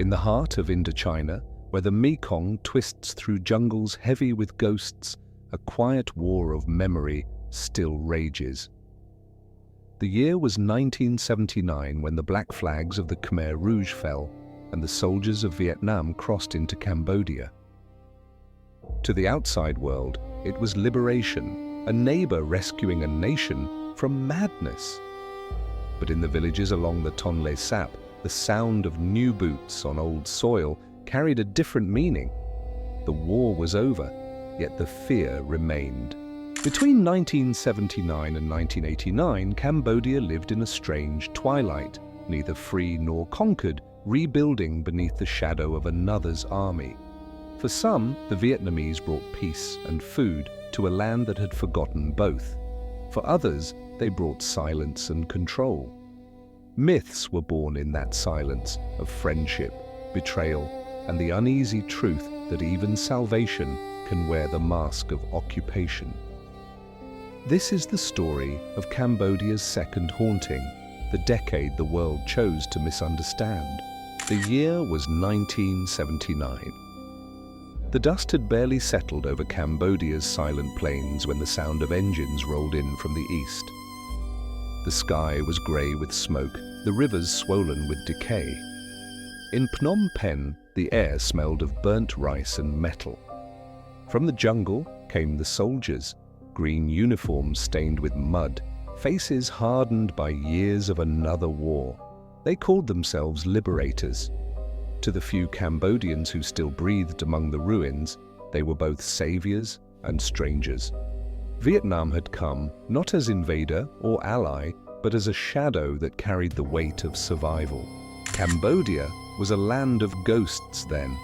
In the heart of Indochina, where the Mekong twists through jungles heavy with ghosts, a quiet war of memory still rages. The year was 1979 when the black flags of the Khmer Rouge fell and the soldiers of Vietnam crossed into Cambodia. To the outside world, it was liberation, a neighbor rescuing a nation from madness. But in the villages along the Tonle Sap, the sound of new boots on old soil carried a different meaning. The war was over, yet the fear remained. Between 1979 and 1989, Cambodia lived in a strange twilight, neither free nor conquered, rebuilding beneath the shadow of another's army. For some, the Vietnamese brought peace and food to a land that had forgotten both. For others, they brought silence and control. Myths were born in that silence of friendship, betrayal, and the uneasy truth that even salvation can wear the mask of occupation. This is the story of Cambodia's second haunting, the decade the world chose to misunderstand. The year was 1979. The dust had barely settled over Cambodia's silent plains when the sound of engines rolled in from the east. The sky was grey with smoke, the rivers swollen with decay. In Phnom Penh, the air smelled of burnt rice and metal. From the jungle came the soldiers, green uniforms stained with mud, faces hardened by years of another war. They called themselves liberators. To the few Cambodians who still breathed among the ruins, they were both saviors and strangers. Vietnam had come not as invader or ally, but as a shadow that carried the weight of survival. Cambodia was a land of ghosts then.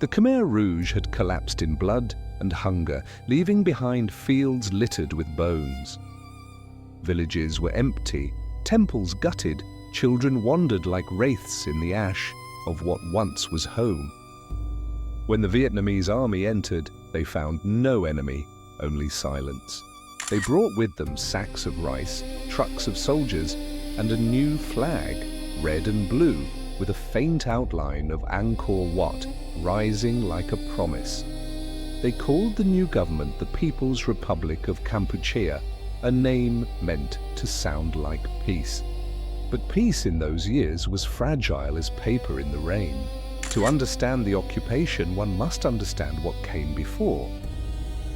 The Khmer Rouge had collapsed in blood and hunger, leaving behind fields littered with bones. Villages were empty, temples gutted, children wandered like wraiths in the ash of what once was home. When the Vietnamese army entered, they found no enemy, only silence. They brought with them sacks of rice, trucks of soldiers, and a new flag, red and blue, with a faint outline of Angkor Wat rising like a promise. They called the new government the People's Republic of Kampuchea, a name meant to sound like peace. But peace in those years was fragile as paper in the rain. To understand the occupation, one must understand what came before.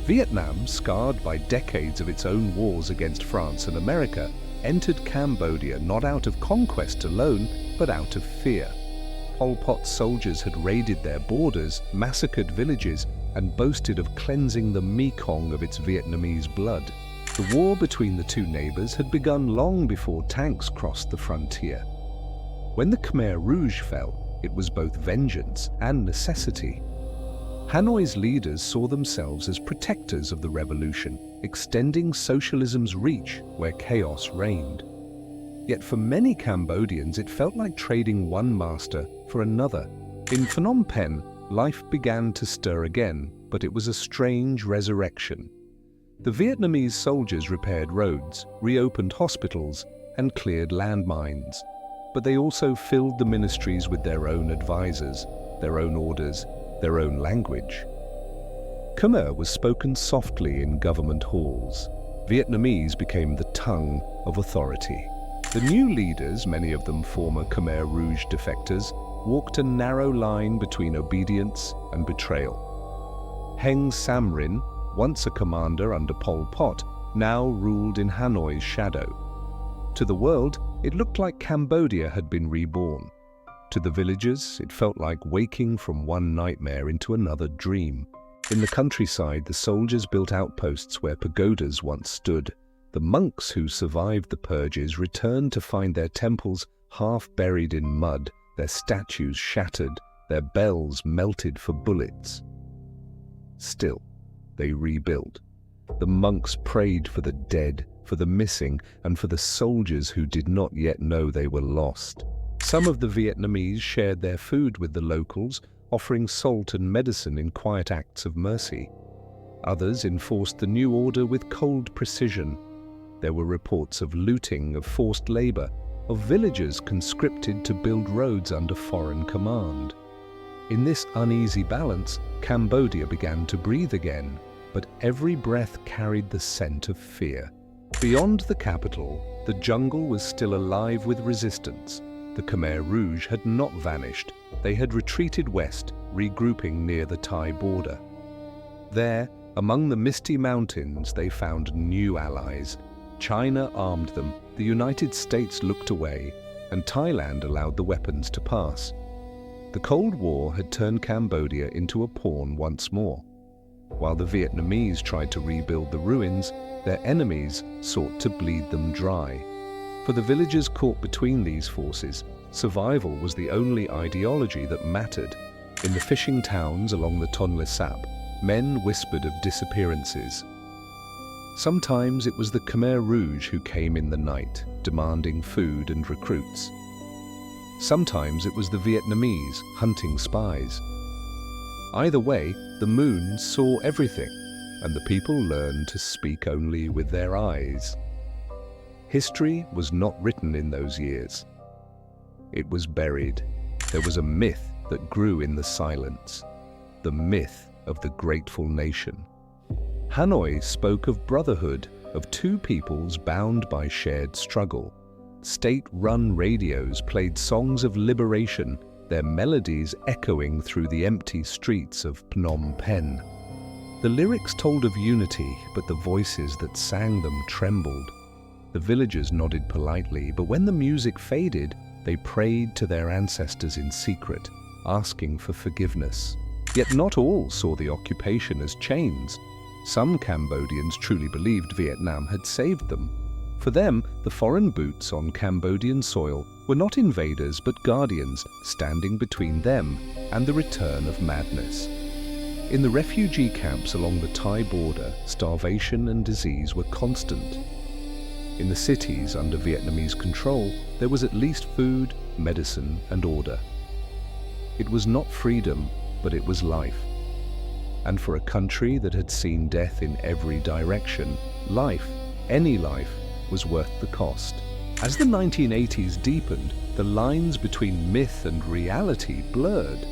Vietnam, scarred by decades of its own wars against France and America, entered Cambodia not out of conquest alone, but out of fear. Pol Pot's soldiers had raided their borders, massacred villages, and boasted of cleansing the Mekong of its Vietnamese blood. The war between the two neighbors had begun long before tanks crossed the frontier. When the Khmer Rouge fell, it was both vengeance and necessity. Hanoi's leaders saw themselves as protectors of the revolution, extending socialism's reach where chaos reigned. Yet for many Cambodians, it felt like trading one master for another. In Phnom Penh, life began to stir again, but it was a strange resurrection. The Vietnamese soldiers repaired roads, reopened hospitals, and cleared landmines. But they also filled the ministries with their own advisors, their own orders, their own language. Khmer was spoken softly in government halls. Vietnamese became the tongue of authority. The new leaders, many of them former Khmer Rouge defectors, walked a narrow line between obedience and betrayal. Heng Samrin, once a commander under Pol Pot, now ruled in Hanoi's shadow. To the world, it looked like Cambodia had been reborn. To the villagers, it felt like waking from one nightmare into another dream. In the countryside, the soldiers built outposts where pagodas once stood. The monks who survived the purges returned to find their temples half buried in mud, their statues shattered, their bells melted for bullets. Still, they rebuilt. The monks prayed for the dead, for the missing, and for the soldiers who did not yet know they were lost. Some of the Vietnamese shared their food with the locals, offering salt and medicine in quiet acts of mercy. Others enforced the new order with cold precision. There were reports of looting, of forced labor, of villagers conscripted to build roads under foreign command. In this uneasy balance, Cambodia began to breathe again, but every breath carried the scent of fear. Beyond the capital, the jungle was still alive with resistance. The Khmer Rouge had not vanished. They had retreated west, regrouping near the Thai border. There, among the misty mountains, they found new allies. China armed them, the United States looked away, and Thailand allowed the weapons to pass. The Cold War had turned Cambodia into a pawn once more. While the Vietnamese tried to rebuild the ruins, their enemies sought to bleed them dry. For the villagers caught between these forces, survival was the only ideology that mattered. In the fishing towns along the Tonle Sap, men whispered of disappearances. Sometimes it was the Khmer Rouge who came in the night, demanding food and recruits. Sometimes it was the Vietnamese hunting spies. Either way, the moon saw everything, and the people learned to speak only with their eyes. History was not written in those years. It was buried. There was a myth that grew in the silence, the myth of the grateful nation. Hanoi spoke of brotherhood, of two peoples bound by shared struggle. State-run radios played songs of liberation, their melodies echoing through the empty streets of Phnom Penh. The lyrics told of unity, but the voices that sang them trembled. The villagers nodded politely, but when the music faded, they prayed to their ancestors in secret, asking for forgiveness. Yet not all saw the occupation as chains. Some Cambodians truly believed Vietnam had saved them. For them, the foreign boots on Cambodian soil were not invaders but guardians, standing between them and the return of madness. In the refugee camps along the Thai border, starvation and disease were constant. In the cities under Vietnamese control, there was at least food, medicine, and order. It was not freedom, but it was life. And for a country that had seen death in every direction, life, any life, was worth the cost. As the 1980s deepened, the lines between myth and reality blurred.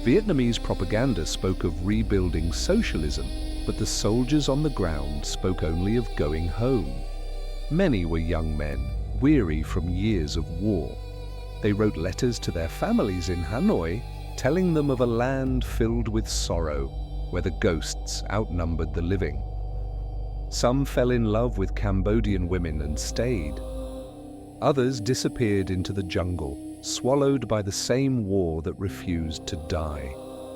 Vietnamese propaganda spoke of rebuilding socialism, but the soldiers on the ground spoke only of going home. Many were young men, weary from years of war. They wrote letters to their families in Hanoi, telling them of a land filled with sorrow, where the ghosts outnumbered the living. Some fell in love with Cambodian women and stayed. Others disappeared into the jungle, swallowed by the same war that refused to die.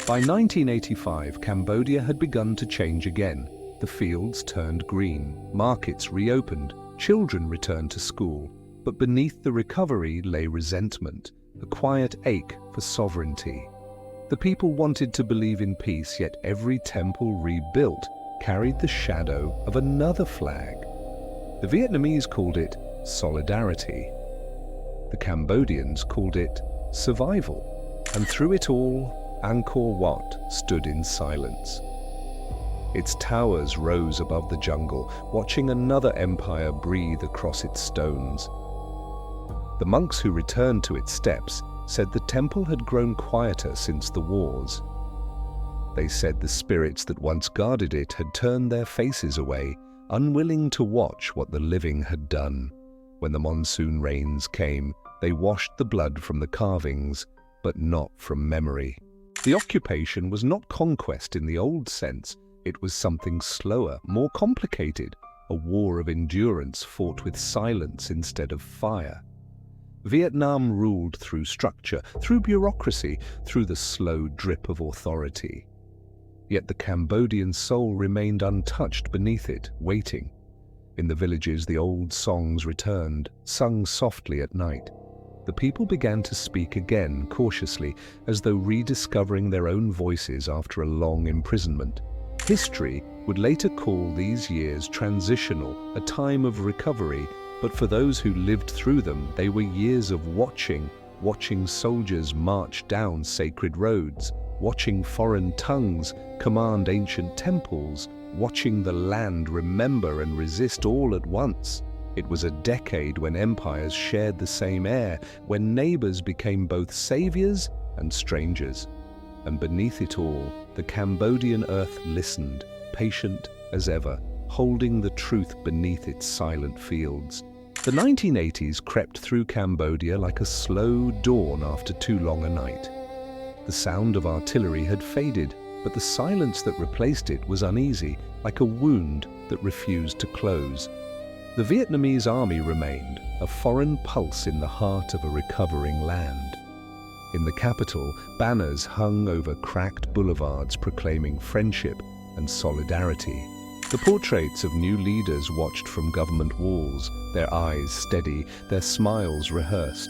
By 1985, Cambodia had begun to change again. The fields turned green, markets reopened, children returned to school. But beneath the recovery lay resentment, a quiet ache for sovereignty. The people wanted to believe in peace, yet every temple rebuilt carried the shadow of another flag. The Vietnamese called it solidarity. The Cambodians called it survival. And through it all, Angkor Wat stood in silence. Its towers rose above the jungle, watching another empire breathe across its stones. The monks who returned to its steps said the temple had grown quieter since the wars. They said the spirits that once guarded it had turned their faces away, unwilling to watch what the living had done. When the monsoon rains came, they washed the blood from the carvings, but not from memory. The occupation was not conquest in the old sense. It was something slower, more complicated, a war of endurance fought with silence instead of fire. Vietnam ruled through structure, through bureaucracy, through the slow drip of authority. Yet the Cambodian soul remained untouched beneath it, waiting. In the villages, the old songs returned, sung softly at night. The people began to speak again, cautiously, as though rediscovering their own voices after a long imprisonment. History would later call these years transitional, a time of recovery, but for those who lived through them, they were years of watching soldiers march down sacred roads, watching foreign tongues command ancient temples, watching the land remember and resist all at once. It was a decade when empires shared the same air, when neighbors became both saviors and strangers. And beneath it all, the Cambodian earth listened, patient as ever, holding the truth beneath its silent fields. The 1980s crept through Cambodia like a slow dawn after too long a night. The sound of artillery had faded, but the silence that replaced it was uneasy, like a wound that refused to close. The Vietnamese army remained, a foreign pulse in the heart of a recovering land. In the capital, banners hung over cracked boulevards proclaiming friendship and solidarity. The portraits of new leaders watched from government walls, their eyes steady, their smiles rehearsed.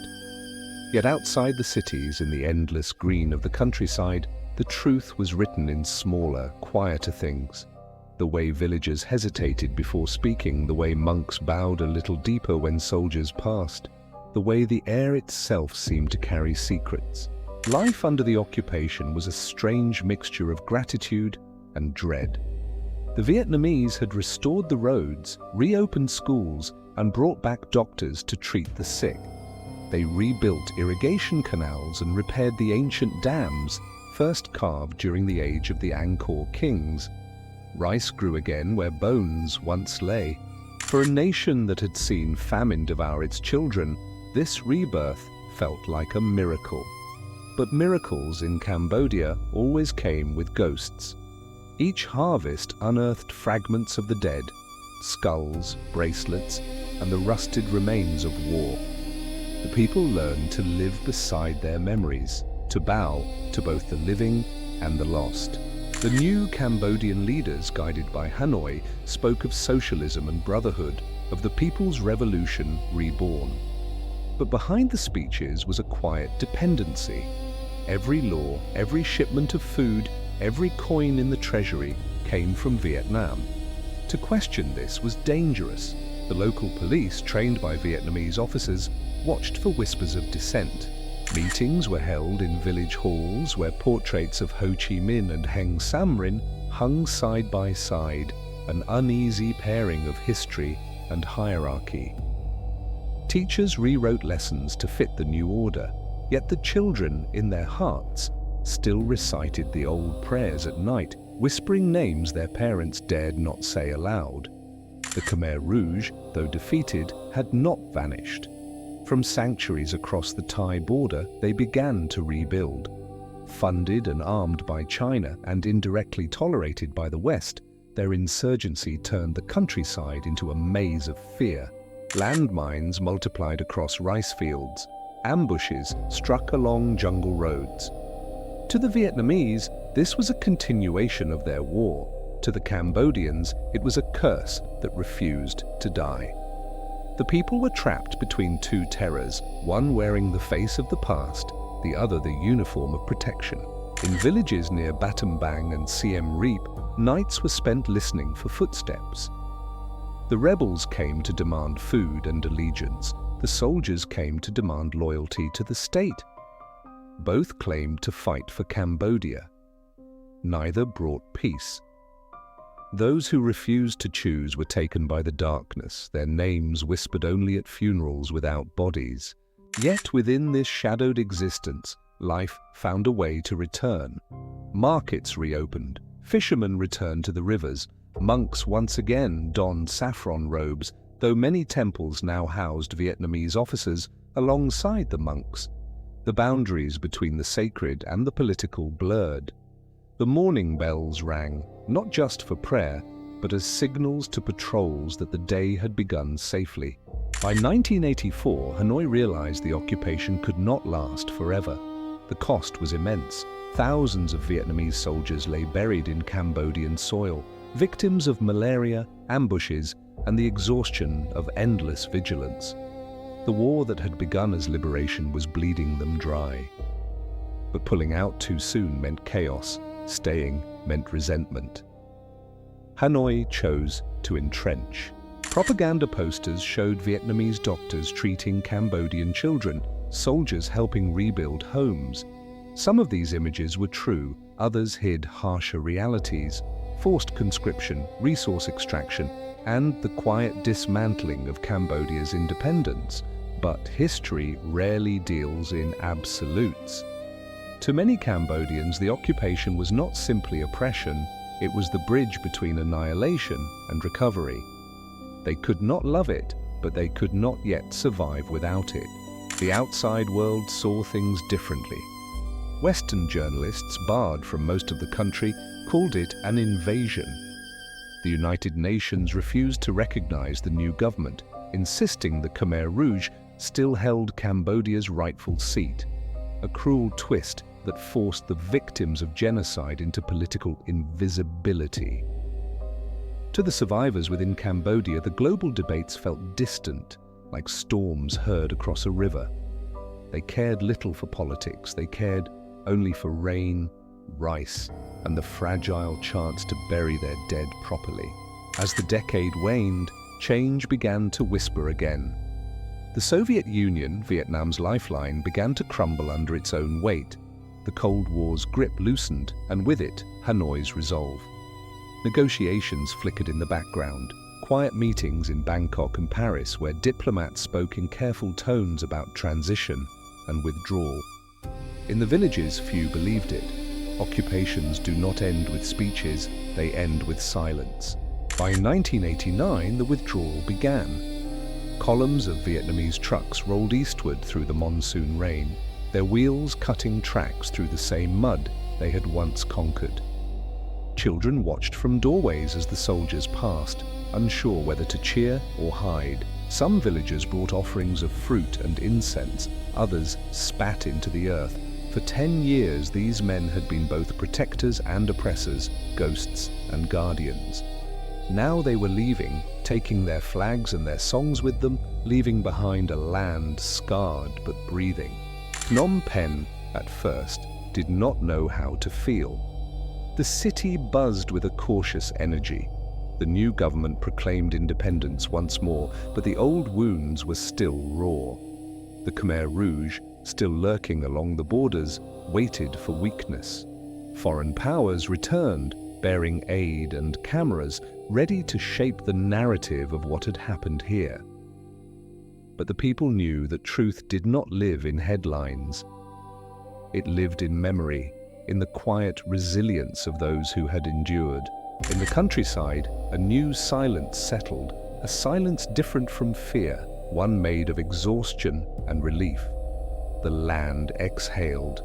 Yet outside the cities, in the endless green of the countryside, the truth was written in smaller, quieter things. The way villagers hesitated before speaking, the way monks bowed a little deeper when soldiers passed, the way the air itself seemed to carry secrets. Life under the occupation was a strange mixture of gratitude and dread. The Vietnamese had restored the roads, reopened schools, and brought back doctors to treat the sick. They rebuilt irrigation canals and repaired the ancient dams, first carved during the age of the Angkor kings. Rice grew again where bones once lay. For a nation that had seen famine devour its children, this rebirth felt like a miracle. But miracles in Cambodia always came with ghosts. Each harvest unearthed fragments of the dead, skulls, bracelets, and the rusted remains of war. The people learned to live beside their memories, to bow to both the living and the lost. The new Cambodian leaders, guided by Hanoi, spoke of socialism and brotherhood, of the people's revolution reborn. But behind the speeches was a quiet dependency. Every law, every shipment of food, every coin in the treasury came from Vietnam. To question this was dangerous. The local police, trained by Vietnamese officers, watched for whispers of dissent. Meetings were held in village halls where portraits of Ho Chi Minh and Heng Samrin hung side by side, an uneasy pairing of history and hierarchy. Teachers rewrote lessons to fit the new order, yet the children, in their hearts, still recited the old prayers at night, whispering names their parents dared not say aloud. The Khmer Rouge, though defeated, had not vanished. From sanctuaries across the Thai border, they began to rebuild. Funded and armed by China and indirectly tolerated by the West, their insurgency turned the countryside into a maze of fear. Landmines multiplied across rice fields. Ambushes struck along jungle roads. To the Vietnamese, this was a continuation of their war. To the Cambodians, it was a curse that refused to die. The people were trapped between two terrors, one wearing the face of the past, the other the uniform of protection. In villages near Battambang and Siem Reap, nights were spent listening for footsteps. The rebels came to demand food and allegiance. The soldiers came to demand loyalty to the state. Both claimed to fight for Cambodia. Neither brought peace. Those who refused to choose were taken by the darkness, their names whispered only at funerals without bodies. Yet within this shadowed existence, life found a way to return. Markets reopened, fishermen returned to the rivers, monks once again donned saffron robes, though many temples now housed Vietnamese officers alongside the monks. The boundaries between the sacred and the political blurred. The morning bells rang, not just for prayer, but as signals to patrols that the day had begun safely. By 1984, Hanoi realized the occupation could not last forever. The cost was immense. Thousands of Vietnamese soldiers lay buried in Cambodian soil, victims of malaria, ambushes, and the exhaustion of endless vigilance. The war that had begun as liberation was bleeding them dry. But pulling out too soon meant chaos. Staying meant resentment. Hanoi chose to entrench. Propaganda posters showed Vietnamese doctors treating Cambodian children, soldiers helping rebuild homes. Some of these images were true, others hid harsher realities: forced conscription, resource extraction, and the quiet dismantling of Cambodia's independence. But history rarely deals in absolutes. To many Cambodians, the occupation was not simply oppression, it was the bridge between annihilation and recovery. They could not love it, but they could not yet survive without it. The outside world saw things differently. Western journalists, barred from most of the country, called it an invasion. The United Nations refused to recognize the new government, insisting the Khmer Rouge still held Cambodia's rightful seat, a cruel twist that forced the victims of genocide into political invisibility. To the survivors within Cambodia, the global debates felt distant, like storms heard across a river. They cared little for politics, they cared only for rain, rice, and the fragile chance to bury their dead properly. As the decade waned, change began to whisper again. The Soviet Union, Vietnam's lifeline, began to crumble under its own weight. The Cold War's grip loosened, and with it, Hanoi's resolve. Negotiations flickered in the background, quiet meetings in Bangkok and Paris where diplomats spoke in careful tones about transition and withdrawal. In the villages, few believed it. Occupations do not end with speeches, they end with silence. By 1989, the withdrawal began. Columns of Vietnamese trucks rolled eastward through the monsoon rain, their wheels cutting tracks through the same mud they had once conquered. Children watched from doorways as the soldiers passed, unsure whether to cheer or hide. Some villagers brought offerings of fruit and incense, others spat into the earth. For 10 years, these men had been both protectors and oppressors, ghosts and guardians. Now they were leaving, taking their flags and their songs with them, leaving behind a land scarred but breathing. Phnom Penh, at first, did not know how to feel. The city buzzed with a cautious energy. The new government proclaimed independence once more, but the old wounds were still raw. The Khmer Rouge, still lurking along the borders, waited for weakness. Foreign powers returned, bearing aid and cameras, ready to shape the narrative of what had happened here. But the people knew that truth did not live in headlines. It lived in memory, in the quiet resilience of those who had endured. In the countryside, a new silence settled, a silence different from fear, one made of exhaustion and relief. The land exhaled.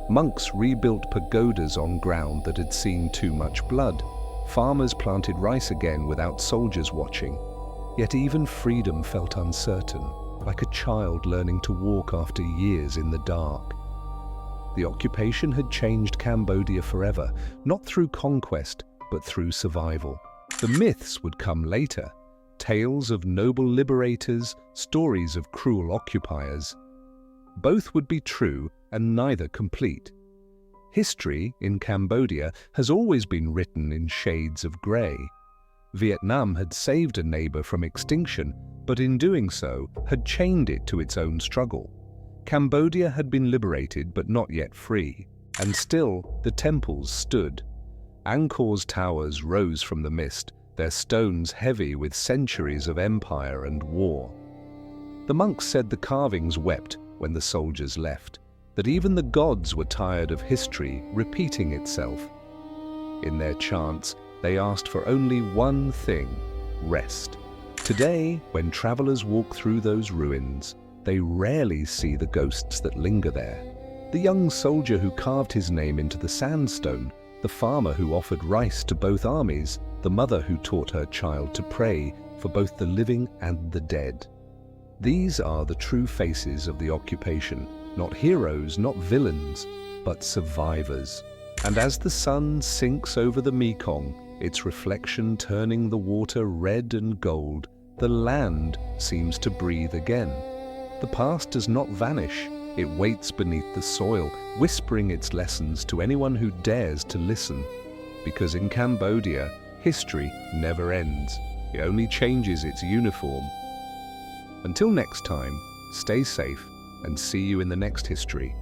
Monks rebuilt pagodas on ground that had seen too much blood. Farmers planted rice again without soldiers watching. Yet even freedom felt uncertain, like a child learning to walk after years in the dark. The occupation had changed Cambodia forever, not through conquest, but through survival. The myths would come later, tales of noble liberators, stories of cruel occupiers. Both would be true and neither complete. History in Cambodia has always been written in shades of grey. Vietnam had saved a neighbour from extinction, but in doing so had chained it to its own struggle. Cambodia had been liberated but not yet free, and still the temples stood. Angkor's towers rose from the mist, their stones heavy with centuries of empire and war. The monks said the carvings wept when the soldiers left, that even the gods were tired of history repeating itself. In their chants, they asked for only one thing: rest. Today, when travelers walk through those ruins, they rarely see the ghosts that linger there. The young soldier who carved his name into the sandstone, the farmer who offered rice to both armies, the mother who taught her child to pray for both the living and the dead. These are the true faces of the occupation, not heroes, not villains, but survivors. And as the sun sinks over the Mekong, its reflection turning the water red and gold, the land seems to breathe again. The past does not vanish. It waits beneath the soil, whispering its lessons to anyone who dares to listen. Because in Cambodia, history never ends. It only changes its uniform. Until next time, stay safe and see you in the next history.